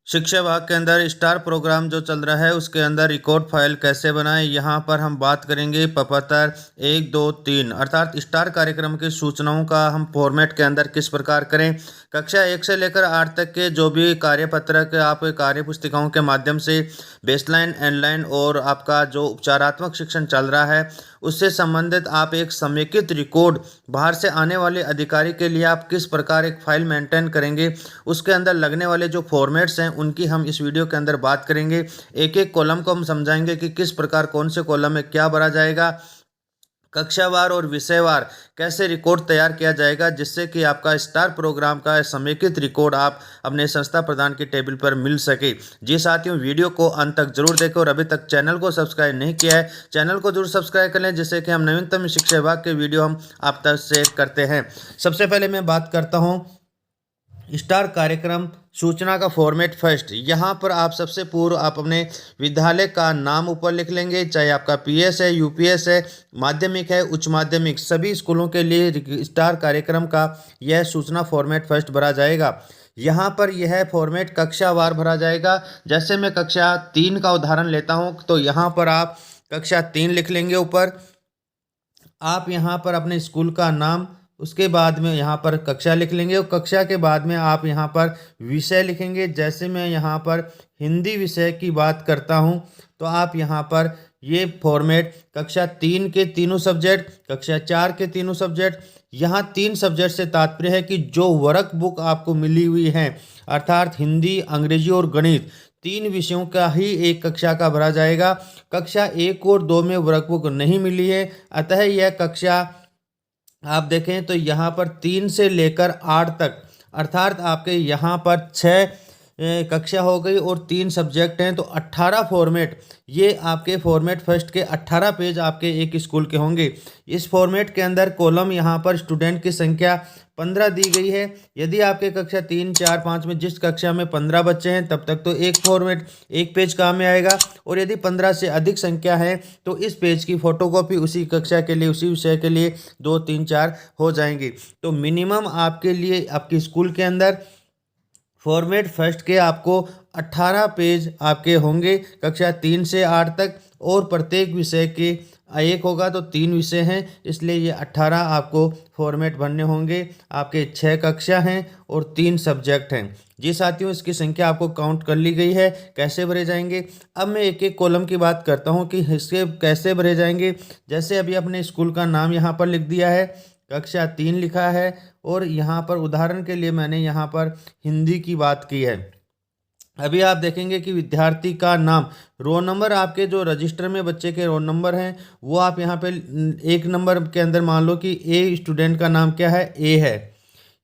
शिक्षा विभाग के अंदर स्टार प्रोग्राम जो चल रहा है उसके अंदर रिकॉर्ड फाइल कैसे बनाएं, यहाँ पर हम बात करेंगे प्रपत्र 1, 2, 3 अर्थात स्टार कार्यक्रम की सूचनाओं का हम फॉर्मेट के अंदर किस प्रकार करें। कक्षा 1 से लेकर 8 तक के जो भी कार्यपत्रक आप कार्य पुस्तिकाओं के माध्यम से बेसलाइन एंडलाइन और आपका जो उपचारात्मक शिक्षण चल रहा है उससे संबंधित आप एक समेकित रिकॉर्ड बाहर से आने वाले अधिकारी के लिए आप किस प्रकार एक फाइल मेंटेन करेंगे, उसके अंदर लगने वाले जो फॉर्मेट्स हैं उनकी हम इस वीडियो के अंदर बात करेंगे। एक एक कॉलम को हम समझाएंगे कि किस प्रकार कौन से कॉलम में क्या भरा जाएगा, कक्षावार और विषयवार कैसे रिकॉर्ड तैयार किया जाएगा, जिससे कि आपका स्टार प्रोग्राम का समेकित रिकॉर्ड आप अपने संस्था प्रदान की टेबल पर मिल सके। जी साथियों, वीडियो को अंत तक जरूर देखें और अभी तक चैनल को सब्सक्राइब नहीं किया है चैनल को जरूर सब्सक्राइब कर लें, जिससे कि हम नवीनतम शिक्षा विभाग के वीडियो हम आप तक शेयर करते हैं। सबसे पहले मैं बात करता हूँ स्टार कार्यक्रम सूचना का फॉर्मेट फर्स्ट। यहाँ पर आप सबसे पूर्व आप अपने विद्यालय का नाम ऊपर लिख लेंगे, चाहे आपका पीएस है, यूपीएस है, माध्यमिक है, उच्च माध्यमिक, सभी स्कूलों के लिए स्टार कार्यक्रम का यह सूचना फॉर्मेट फर्स्ट भरा जाएगा। यहाँ पर यह फॉर्मेट कक्षावार भरा जाएगा। जैसे मैं कक्षा 3 का उदाहरण लेता हूँ तो यहाँ पर आप कक्षा 3 लिख लेंगे ऊपर। आप यहाँ पर अपने स्कूल का नाम, उसके बाद में यहाँ पर कक्षा लिख लेंगे और कक्षा के बाद में आप यहाँ पर विषय लिखेंगे। जैसे मैं यहाँ पर हिंदी विषय की बात करता हूँ तो आप यहाँ पर ये फॉर्मेट कक्षा 3 के तीनों सब्जेक्ट, कक्षा 4 के तीनों सब्जेक्ट, यहाँ 3 सब्जेक्ट से तात्पर्य है कि जो वर्क बुक आपको मिली हुई है अर्थात हिंदी, अंग्रेजी और गणित, 3 विषयों का ही एक कक्षा का भरा जाएगा। कक्षा 1 और 2 में वर्क बुक नहीं मिली है, अतः यह कक्षा आप देखें तो यहाँ पर 3 से लेकर 8 तक अर्थात आपके यहाँ पर 6 कक्षा हो गई और 3 सब्जेक्ट हैं तो 18 फॉर्मेट, ये आपके फॉर्मेट फर्स्ट के 18 पेज आपके एक स्कूल के होंगे। इस फॉर्मेट के अंदर कॉलम यहाँ पर स्टूडेंट की संख्या 15 दी गई है। यदि आपके कक्षा 3, 4, 5 में जिस कक्षा में 15 बच्चे हैं तब तक तो एक फॉर्मेट एक पेज काम में आएगा, और यदि 15 से अधिक संख्या है तो इस पेज की फोटोकॉपी उसी कक्षा के लिए, उसी विषय के लिए 2, 3, 4 हो जाएंगी। तो मिनिमम आपके लिए आपके स्कूल के अंदर फॉर्मेट फर्स्ट के आपको 18 पेज आपके होंगे कक्षा 3 से 8 तक, और प्रत्येक विषय के एक होगा तो 3 विषय हैं, इसलिए ये 18 आपको फॉर्मेट भरने होंगे। आपके 6 कक्षा हैं और 3 सब्जेक्ट हैं। जी साथियों, इसकी संख्या आपको काउंट कर ली गई है। कैसे भरे जाएंगे, अब मैं एक एक कॉलम की बात करता हूँ कि इसके कैसे भरे जाएंगे। जैसे अभी अपने स्कूल का नाम यहाँ पर लिख दिया है, कक्षा 3 लिखा है, और यहाँ पर उदाहरण के लिए मैंने यहाँ पर हिंदी की बात की है। अभी आप देखेंगे कि विद्यार्थी का नाम, रोल नंबर, आपके जो रजिस्टर में बच्चे के रोल नंबर हैं वो आप यहाँ पे 1 नंबर के अंदर मान लो कि ए स्टूडेंट का नाम क्या है, ए है।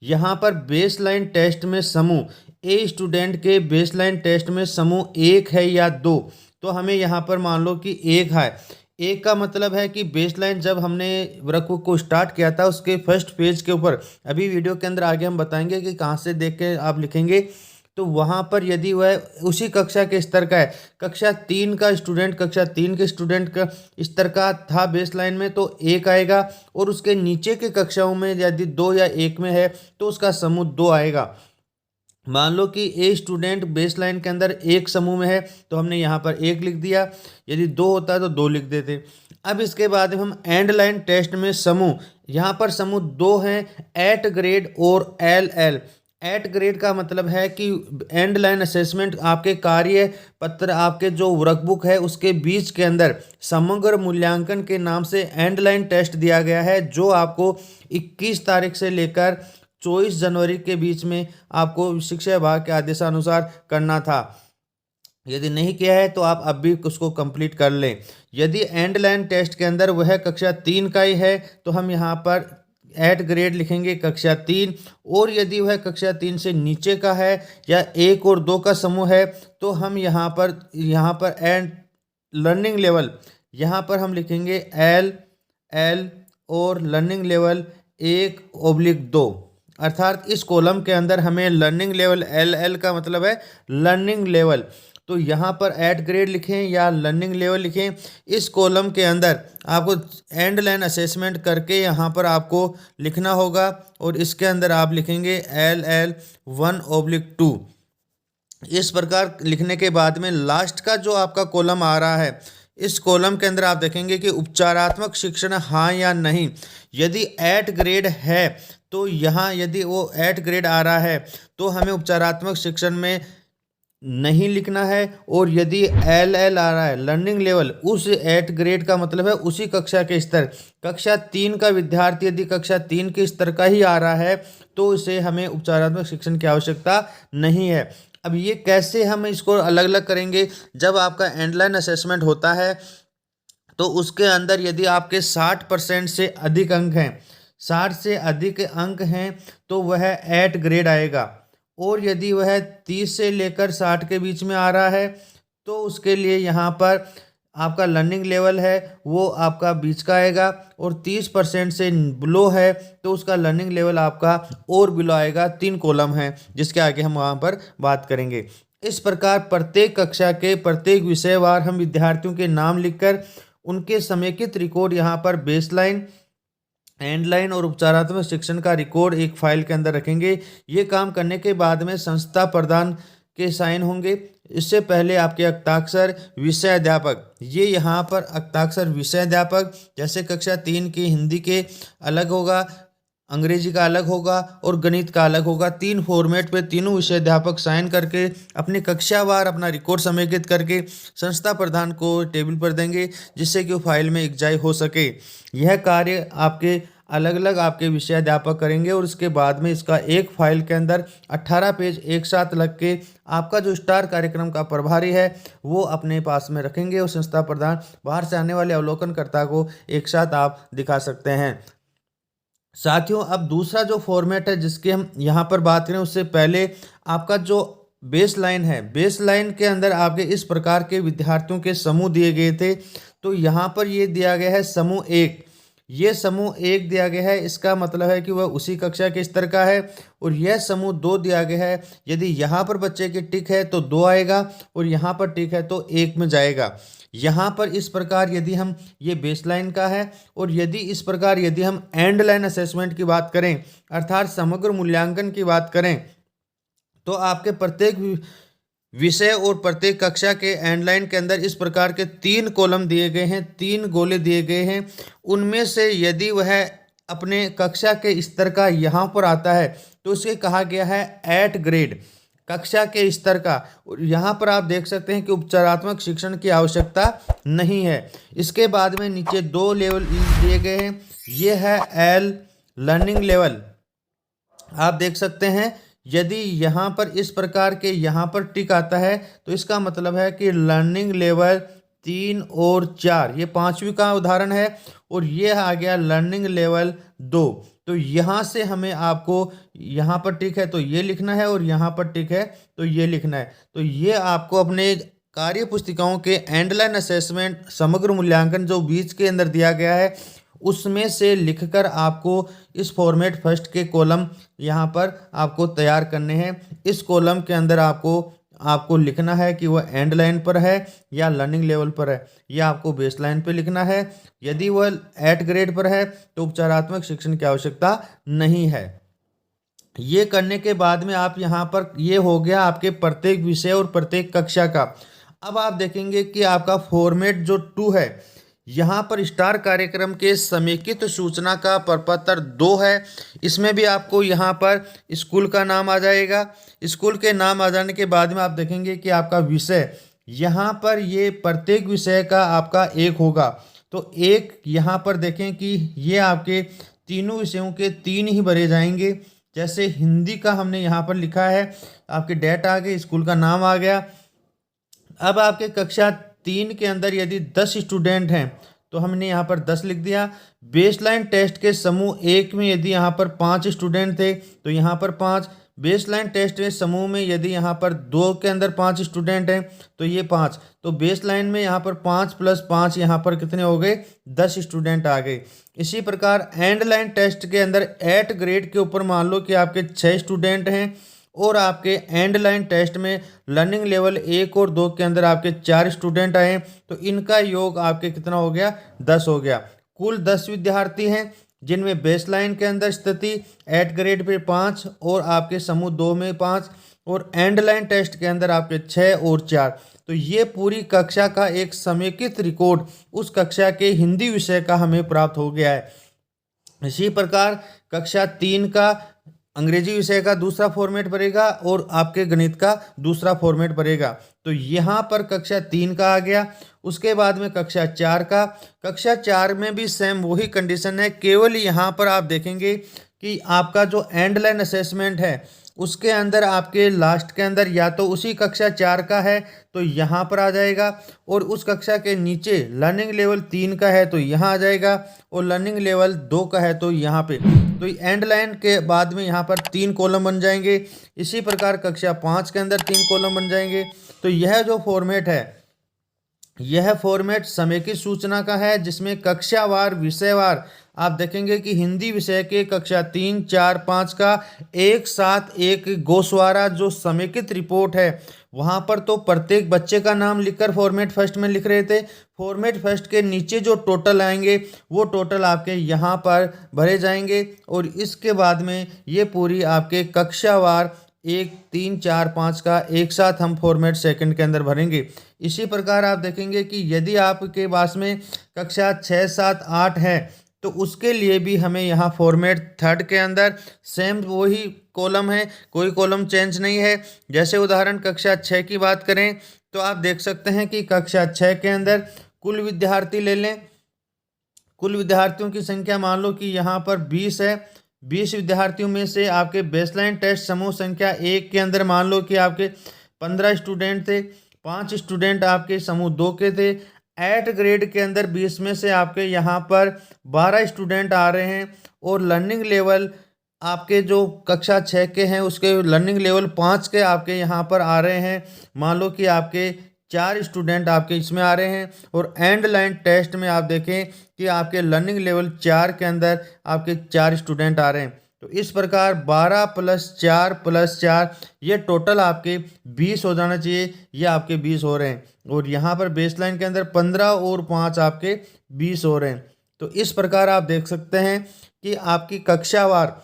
यहाँ पर बेसलाइन टेस्ट में समूह, ए स्टूडेंट के बेसलाइन टेस्ट में समूह 1 है या 2, तो हमें यहाँ पर मान लो कि 1 है। एक का मतलब है कि बेसलाइन जब हमने वर्कबुक को स्टार्ट किया था उसके फर्स्ट पेज के ऊपर, अभी वीडियो के अंदर आगे हम बताएंगे कि कहाँ से देख के आप लिखेंगे, तो वहाँ पर यदि वह उसी कक्षा के स्तर का है, कक्षा 3 का स्टूडेंट कक्षा 3 के स्टूडेंट का स्तर का था बेसलाइन में तो 1 आएगा, और उसके नीचे के कक्षाओं में यदि 2 या 1 में है तो उसका समूह 2 आएगा। मान लो कि ए स्टूडेंट बेसलाइन के अंदर एक समूह में है तो हमने यहाँ पर 1 लिख दिया, यदि 2 होता है तो 2 लिख देते। अब इसके बाद हम एंड लाइन टेस्ट में समूह, यहाँ पर समूह 2 हैं, एट ग्रेड और एल एल। एट ग्रेड का मतलब है कि एंड लाइन असेसमेंट, आपके कार्य पत्र, आपके जो वर्कबुक है उसके बीच के अंदर समग्र मूल्यांकन के नाम से एंड लाइन टेस्ट दिया गया है, जो आपको 21 तारीख से लेकर 24 जनवरी के बीच में आपको शिक्षा विभाग के आदेशानुसार करना था। यदि नहीं किया है तो आप अब भी उसको कंप्लीट कर लें। यदि एंड लाइन टेस्ट के अंदर वह कक्षा 3 का ही है तो हम यहाँ पर एट ग्रेड लिखेंगे कक्षा 3, और यदि वह कक्षा 3 से नीचे का है या 1 और 2 का समूह है तो हम यहाँ पर एंड लर्निंग लेवल, यहाँ पर हम लिखेंगे एल एल और लर्निंग लेवल 1/2। अर्थात इस कॉलम के अंदर हमें लर्निंग लेवल, एल एल का मतलब है लर्निंग लेवल, तो यहाँ पर एट ग्रेड लिखें या लर्निंग लेवल लिखें। इस कॉलम के अंदर आपको एंड लाइन असेसमेंट करके यहाँ पर आपको लिखना होगा, और इसके अंदर आप लिखेंगे एल एल 1/2। इस प्रकार लिखने के बाद में लास्ट का जो आपका कॉलम आ रहा है, इस कॉलम के अंदर आप देखेंगे कि उपचारात्मक शिक्षण हाँ या नहीं। यदि 8 ग्रेड है तो यहाँ यदि वो 8 ग्रेड आ रहा है तो हमें उपचारात्मक शिक्षण में नहीं लिखना है। और यदि एल एल आ रहा है, लर्निंग लेवल, उस 8 ग्रेड का मतलब है उसी कक्षा के स्तर, कक्षा 3 का विद्यार्थी यदि कक्षा 3 के स्तर का ही आ रहा है तो उसे हमें उपचारात्मक शिक्षण की आवश्यकता नहीं है। अब ये कैसे हम इसको अलग अलग करेंगे, जब आपका एंडलाइन असेसमेंट होता है तो उसके अंदर यदि आपके 60% से अधिक अंक हैं, 60 से अधिक अंक हैं तो वह 8 ग्रेड आएगा। और यदि वह 30 से लेकर 60 के बीच में आ रहा है तो उसके लिए यहाँ पर आपका लर्निंग लेवल है वो आपका बीच का आएगा। और 30% से बिलो है तो उसका लर्निंग लेवल आपका और बिलो आएगा। 3 कॉलम हैं जिसके आगे हम वहाँ पर बात करेंगे। इस प्रकार प्रत्येक कक्षा के प्रत्येक विषयवार हम विद्यार्थियों के नाम लिखकर उनके समेकित रिकॉर्ड यहाँ पर बेसलाइन, एंडलाइन और उपचारात्मक शिक्षण का रिकॉर्ड एक फाइल के अंदर रखेंगे। ये काम करने के बाद में संस्था प्रधान के साइन होंगे। इससे पहले आपके हस्ताक्षर विषय अध्यापक, ये यहाँ पर हस्ताक्षर विषय अध्यापक, जैसे कक्षा 3 की हिंदी के अलग होगा, अंग्रेजी का अलग होगा और गणित का अलग होगा। 3 फॉर्मेट पे तीनों विषय अध्यापक साइन करके अपनी कक्षावार अपना रिकॉर्ड समेकित करके संस्था प्रधान को टेबल पर देंगे जिससे कि वो फाइल में एकजाई हो सके। यह कार्य आपके अलग अलग आपके विषय अध्यापक करेंगे और उसके बाद में इसका एक फाइल के अंदर 18 पेज एक साथ लग के आपका जो स्टार कार्यक्रम का प्रभारी है वो अपने पास में रखेंगे और संस्था प्रधान बाहर से आने वाले अवलोकनकर्ता को एक साथ आप दिखा सकते हैं। साथियों, अब दूसरा जो फॉर्मेट है जिसकी हम यहाँ पर बात करें उससे पहले आपका जो बेस लाइन है, बेस लाइन के अंदर आपके इस प्रकार के विद्यार्थियों के समूह दिए गए थे। तो यहाँ पर ये दिया गया है समूह 1, ये समूह 1 दिया गया है, इसका मतलब है कि वह उसी कक्षा के स्तर का है। और यह समूह 2 दिया गया है, यदि यहाँ पर बच्चे की टिक है तो 2 आएगा और यहाँ पर टिक है तो 1 में जाएगा। यहाँ पर इस प्रकार यदि हम, ये बेसलाइन का है। और यदि इस प्रकार यदि हम एंड लाइन असेसमेंट की बात करें अर्थात समग्र मूल्यांकन की बात करें तो आपके प्रत्येक विषय और प्रत्येक कक्षा के एंडलाइन के अंदर इस प्रकार के 3 कॉलम दिए गए हैं, 3 गोले दिए गए हैं। उनमें से यदि वह अपने कक्षा के स्तर का यहाँ पर आता है तो उसे कहा गया है 8 ग्रेड, कक्षा के स्तर का। और यहाँ पर आप देख सकते हैं कि उपचारात्मक शिक्षण की आवश्यकता नहीं है। इसके बाद में नीचे 2 लेवल दिए गए हैं, ये है एल लर्निंग लेवल। आप देख सकते हैं यदि यहाँ पर इस प्रकार के यहाँ पर टिक आता है तो इसका मतलब है कि लर्निंग लेवल 3 और 4, ये 5वीं का उदाहरण है। और ये आ गया लर्निंग लेवल 2। तो यहाँ से हमें आपको यहाँ पर टिक है तो ये लिखना है और यहाँ पर टिक है तो ये लिखना है। तो ये आपको अपने कार्य पुस्तिकाओं के एंडलाइन असेसमेंट समग्र मूल्यांकन जो बीच के अंदर दिया गया है उसमें से लिखकर आपको इस फॉर्मेट फर्स्ट के कॉलम यहाँ पर आपको तैयार करने हैं। इस कॉलम के अंदर आपको लिखना है कि वह एंड लाइन पर है या लर्निंग लेवल पर है, यह आपको बेस लाइन पर लिखना है। यदि वह 8 ग्रेड पर है तो उपचारात्मक शिक्षण की आवश्यकता नहीं है। ये करने के बाद में आप यहाँ पर, ये हो गया आपके प्रत्येक विषय और प्रत्येक कक्षा का। अब आप देखेंगे कि आपका फॉर्मेट जो 2 है, यहाँ पर स्टार कार्यक्रम के समेकित सूचना का प्रपत्र 2 है। इसमें भी आपको यहाँ पर स्कूल का नाम आ जाएगा। स्कूल के नाम आ जाने के बाद में आप देखेंगे कि आपका विषय, यहाँ पर ये प्रत्येक विषय का आपका 1 होगा। तो 1 यहाँ पर देखें कि ये आपके तीनों विषयों के 3 ही भरे जाएंगे। जैसे हिंदी का हमने यहाँ पर लिखा है, आपके डेट आ गए, स्कूल का नाम आ गया। अब आपके कक्षा 3 के अंदर यदि 10 स्टूडेंट हैं तो हमने यहाँ पर 10 लिख दिया। बेसलाइन टेस्ट के समूह 1 में यदि यहाँ पर 5 स्टूडेंट थे तो यहाँ पर 5। बेसलाइन टेस्ट के समूह में यदि यहाँ पर 2 के अंदर 5 स्टूडेंट हैं तो ये 5। तो बेसलाइन में यहाँ पर 5 + 5 यहाँ पर कितने हो गए, 10 स्टूडेंट आ गए। इसी प्रकार एंड लाइन टेस्ट के अंदर 8 ग्रेड के ऊपर मान लो कि आपके 6 स्टूडेंट हैं और आपके एंड लाइन टेस्ट में लर्निंग लेवल 1 और 2 के अंदर आपके 4 स्टूडेंट आए तो इनका योग आपके कितना हो गया, 10 हो गया। कुल 10 विद्यार्थी हैं जिनमें बेस लाइन के अंदर स्थिति 8 ग्रेड पे 5 और आपके समूह 2 में 5, और एंड लाइन टेस्ट के अंदर आपके 6 और 4। तो ये पूरी कक्षा का एक समेकित रिकॉर्ड उस कक्षा के हिंदी विषय का हमें प्राप्त हो गया है। इसी प्रकार कक्षा 3 का अंग्रेजी विषय का दूसरा फॉर्मेट बनेगा और आपके गणित का दूसरा फॉर्मेट बनेगा। तो यहाँ पर कक्षा 3 का आ गया। उसके बाद में कक्षा 4 का, कक्षा 4 में भी सेम वही कंडीशन है, केवल यहाँ पर आप देखेंगे कि आपका जो एंड लाइन असेसमेंट है उसके अंदर आपके लास्ट के अंदर या तो उसी कक्षा 4 का है तो यहाँ पर आ जाएगा, और उस कक्षा के नीचे लर्निंग लेवल 3 का है तो यहाँ आ जाएगा, और लर्निंग लेवल 2 का है तो यहाँ पे। तो एंड लाइन के बाद में यहाँ पर 3 कॉलम बन जाएंगे। इसी प्रकार कक्षा 5 के अंदर 3 कॉलम बन जाएंगे। तो यह जो फॉर्मेट है, यह फॉर्मेट समेकित सूचना का है, जिसमें कक्षावार विषयवार आप देखेंगे कि हिंदी विषय के कक्षा 3, 4, 5 का एक साथ एक गोशवारा जो समेकित रिपोर्ट है, वहाँ पर तो प्रत्येक बच्चे का नाम लिखकर फॉर्मेट फर्स्ट में लिख रहे थे। फॉर्मेट फर्स्ट के नीचे जो टोटल आएंगे वो टोटल आपके यहाँ पर भरे जाएंगे, और इसके बाद में ये पूरी आपके कक्षावार 1, 3, 4, 5 का एक साथ हम फॉर्मेट सेकंड के अंदर भरेंगे। इसी प्रकार आप देखेंगे कि यदि आपके पास में कक्षा 6, 7, 8 है तो उसके लिए भी हमें यहाँ फॉर्मेट थर्ड के अंदर सेम वही कॉलम है, कोई कॉलम चेंज नहीं है। जैसे उदाहरण कक्षा 6 की बात करें तो आप देख सकते हैं कि कक्षा 6 के अंदर कुल विद्यार्थी ले लें। कुल विद्यार्थियों की संख्या मान लो कि यहाँ पर 20 है। 20 विद्यार्थियों में से आपके बेसलाइन टेस्ट समूह संख्या 1 के अंदर मान लो कि आपके 15 स्टूडेंट थे, 5 स्टूडेंट आपके समूह 2 के थे। 8 ग्रेड के अंदर 20 में से आपके यहाँ पर 12 स्टूडेंट आ रहे हैं, और लर्निंग लेवल आपके जो कक्षा 6 के हैं उसके लर्निंग लेवल 5 के आपके यहाँ पर आ रहे हैं। मान लो कि आपके 4 स्टूडेंट आपके इसमें आ रहे हैं, और एंड लाइन टेस्ट में आप देखें कि आपके लर्निंग लेवल 4 के अंदर आपके 4 स्टूडेंट आ रहे हैं। तो इस प्रकार 12 + 4 ये टोटल आपके 20 हो जाना चाहिए, ये आपके 20 हो रहे हैं। और यहाँ पर बेसलाइन के अंदर 15 और 5 आपके 20 हो रहे हैं। तो इस प्रकार आप देख सकते हैं कि आपकी कक्षावार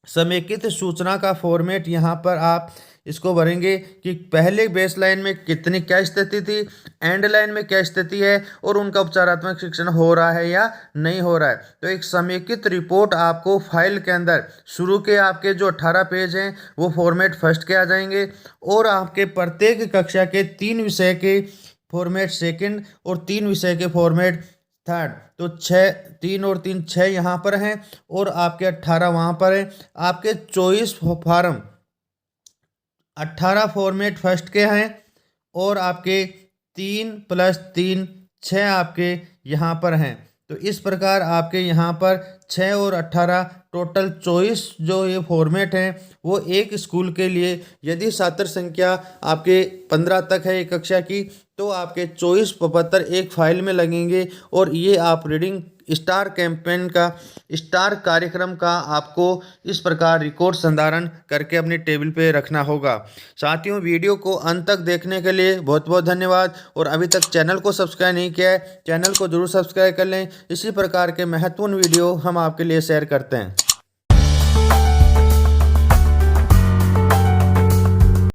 समेकित सूचना का फॉर्मेट यहाँ पर आप इसको भरेंगे कि पहले बेस लाइन में कितनी क्या स्थिति थी, एंड लाइन में क्या स्थिति है, और उनका उपचारात्मक शिक्षण हो रहा है या नहीं हो रहा है। तो एक समेकित रिपोर्ट आपको फाइल के अंदर शुरू के आपके जो 18 पेज हैं वो फॉर्मेट फर्स्ट के आ जाएंगे, और आपके प्रत्येक कक्षा के 3 विषय के फॉर्मेट सेकंड और 3 विषय के फॉर्मेट थर्ड। तो 6, 3 और 3 6 यहाँ पर हैं, और आपके 18 वहाँ पर हैं। आपके 24 फार्म 18 फॉर्मेट फर्स्ट के हैं, और आपके 3 + 3 6 आपके यहाँ पर हैं। तो इस प्रकार आपके यहाँ पर 6 और 18 टोटल 24 जो ये फॉर्मेट हैं वो एक स्कूल के लिए, यदि छात्र संख्या आपके 15 तक है एक कक्षा की, तो आपके 24 पपत्तर एक फाइल में लगेंगे। और ये आप रीडिंग स्टार कैंपेन का स्टार कार्यक्रम का आपको इस प्रकार रिकॉर्ड संधारण करके अपने टेबल पे रखना होगा। साथियों, वीडियो को अंत तक देखने के लिए बहुत बहुत धन्यवाद। और अभी तक चैनल को सब्सक्राइब नहीं किया है, चैनल को जरूर सब्सक्राइब कर लें। इसी प्रकार के महत्वपूर्ण वीडियो हम आपके लिए शेयर करते हैं।